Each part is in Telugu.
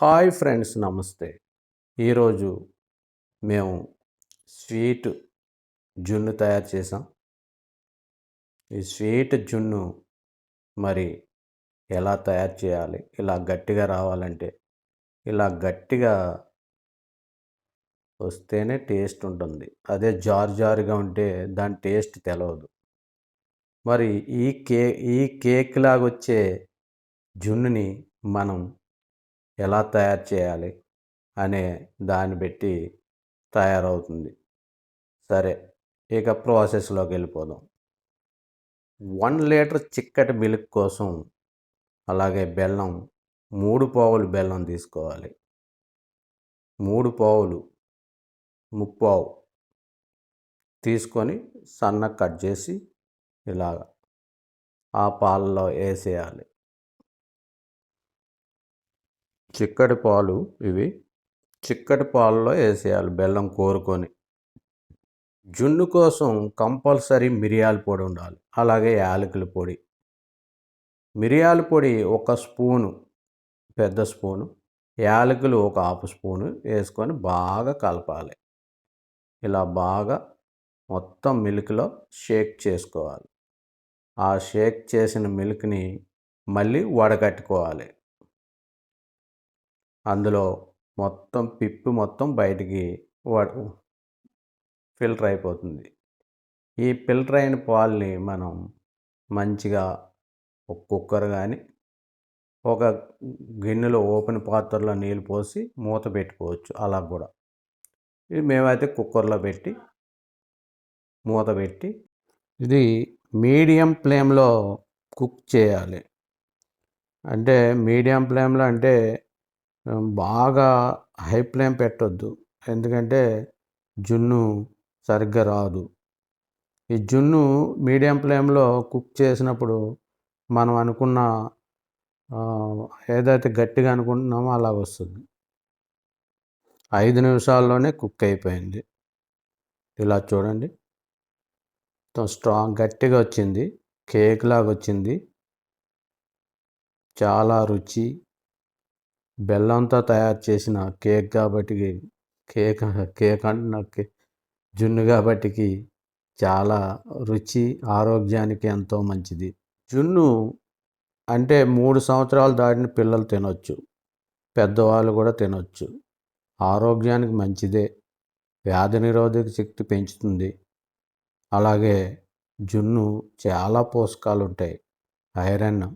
హాయ్ ఫ్రెండ్స్, నమస్తే. ఈరోజు మేము స్వీట్ జున్ను తయారు చేసాం. ఈ స్వీట్ జున్ను మరి ఎలా తయారు చేయాలి? ఇలా గట్టిగా రావాలంటే, ఇలా గట్టిగా వస్తేనే టేస్ట్ ఉంటుంది. అదే జారుగా ఉంటే దాని టేస్ట్ తెలవదు. మరి ఈ కేక్ లాగొచ్చే జున్నుని మనం ఎలా తయారు చేయాలి అనే దాన్ని బట్టి తయారవుతుంది. సరే, ఇక ప్రాసెస్లోకి వెళ్ళిపోదాం. 1 లీటర్ చిక్కటి మిల్క్ కోసం అలాగే బెల్లం 3 పావులు బెల్లం తీసుకోవాలి. 3 పావులు ముప్పావు తీసుకొని సన్నగా కట్ చేసి ఇలాగ ఆ పాలలో వేసేయాలి. చిక్కటి పాలు ఇవి. చిక్కటి పాలలో వేసేయాలి బెల్లం కోరుకొని. జున్ను కోసం కంపల్సరీ మిరియాల పొడి ఉండాలి, అలాగే యాలకుల పొడి. మిరియాల పొడి 1 స్పూను, పెద్ద స్పూను, యాలకులు 1 హాఫ్ స్పూను వేసుకొని బాగా కలపాలి. ఇలా బాగా మొత్తం మిల్క్లో షేక్ చేసుకోవాలి. ఆ షేక్ చేసిన మిల్క్ని మళ్ళీ వడగట్టుకోవాలి. అందులో మొత్తం పిప్పి మొత్తం బయటికి ఫిల్టర్ అయిపోతుంది. ఈ ఫిల్టర్ అయిన పాలని మనం మంచిగా ఒక కుక్కర్ కానీ ఒక గిన్నెలో ఓపెన్ పాత్రలో నీళ్ళు పోసి మూత పెట్టుకోవచ్చు. అలా కూడా ఇది మేమైతే కుక్కర్లో పెట్టి మూత పెట్టి ఇది మీడియం ఫ్లేమ్లో కుక్ చేయాలి. అంటే మీడియం ఫ్లేమ్లో అంటే బాగా హై ఫ్లేమ్ పెట్టొద్దు, ఎందుకంటే జున్ను సరిగ్గా రాదు. ఈ జున్ను మీడియం ఫ్లేమ్లో కుక్ చేసినప్పుడు మనం అనుకున్న ఏదైతే గట్టిగా అనుకుంటున్నామో అలా వస్తుంది. 5 నిమిషాల్లోనే కుక్ అయిపోయింది. ఇలా చూడండి, స్ట్రాంగ్ గట్టిగా వచ్చింది, కేక్ లాగా వచ్చింది. చాలా రుచి. బెల్లంతో తయారు చేసిన కేక్ కాబట్టి కేక్ అంటే జున్ను కాబట్టి చాలా రుచి, ఆరోగ్యానికి ఎంతో మంచిది. జున్ను అంటే 3 సంవత్సరాలు దాటిన పిల్లలు తినొచ్చు, పెద్దవాళ్ళు కూడా తినొచ్చు. ఆరోగ్యానికి మంచిదే, వ్యాధి నిరోధక శక్తి పెంచుతుంది. అలాగే జున్ను చాలా పోషకాలు ఉంటాయి. ఐరన్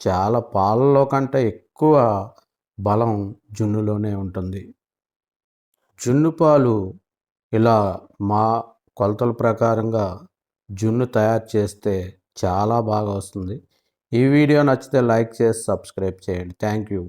చాలా పాలలో కంటే ఎక్కువ బలం జున్నులోనే ఉంటుంది. జున్ను పాలు ఇలా మా కొలతల ప్రకారంగా జున్ను తయారు చేస్తే చాలా బాగా వస్తుంది. ఈ వీడియో నచ్చితే లైక్ చేసి సబ్స్క్రైబ్ చేయండి. Thank you.